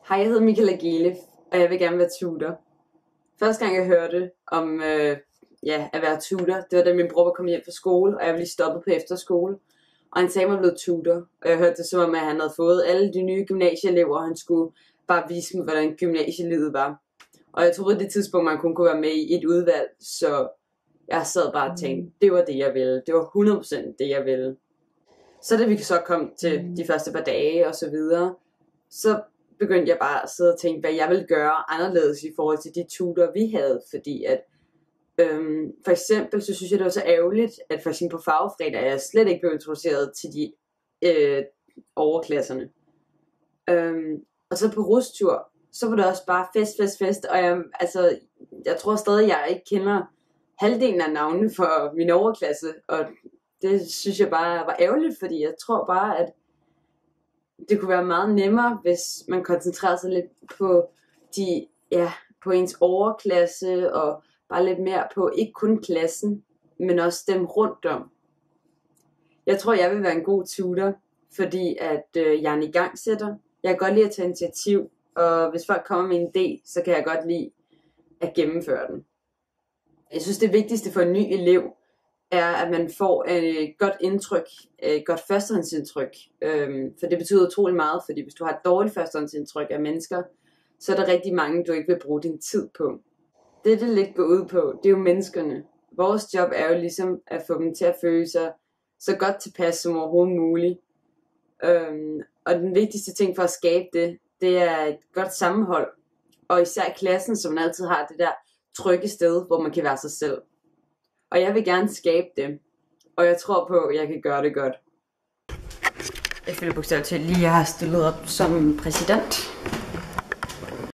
Hej, jeg hedder Michaela Gelef, og jeg vil gerne være tutor. Første gang jeg hørte om at være tutor, det var da min bror var kommet hjem fra skole, og jeg blev lige stoppet på efterskole. Og han sagde, at jeg var blevet tutor, og jeg hørte det som om, at han havde fået alle de nye gymnasieelever, og han skulle bare vise dem, hvordan gymnasielivet var. Og jeg troede på det tidspunkt, man kun kunne være med i et udvalg, så jeg sad bare og tænkte, det var det, jeg ville. Det var 100% det, jeg ville. Så da vi så kom til de første par dage og så videre, så begyndte jeg bare at sidde og tænke, hvad jeg ville gøre anderledes i forhold til de tutorer, vi havde. Fordi at, for eksempel, så synes jeg, det var så ærgerligt, at for eksempel på fagfredag, jeg slet ikke blev introduceret til de overklasserne. Og så på rustur, så var det også bare fest, og jeg tror stadig, jeg ikke kender halvdelen af navnene for min overklasse, og det synes jeg bare var ærgerligt, fordi jeg tror bare, at det kunne være meget nemmere, hvis man koncentrerede sig lidt på på ens overklasse, og bare lidt mere på ikke kun klassen, men også dem rundt om. Jeg tror, jeg vil være en god tutor, fordi at jeg er en igangsætter. Jeg kan godt lide at tage initiativ, og hvis folk kommer med en idé, så kan jeg godt lide at gennemføre den. Jeg synes, det vigtigste for en ny elev er, at man får et godt indtryk, et godt førstehåndsindtryk. For det betyder utrolig meget, fordi hvis du har et dårligt førstehåndsindtryk af mennesker, så er der rigtig mange, du ikke vil bruge din tid på. Det lidt går ud på, det er jo menneskerne. Vores job er jo ligesom at få dem til at føle sig så godt tilpas som overhovedet muligt. Og den vigtigste ting for at skabe det er et godt sammenhold. Og især i klassen, som man altid har det der trygge sted, hvor man kan være sig selv. Og jeg vil gerne skabe det. Og jeg tror på, at jeg kan gøre det godt. Jeg føler bogstaveligt til lige, at jeg har stillet op som præsident.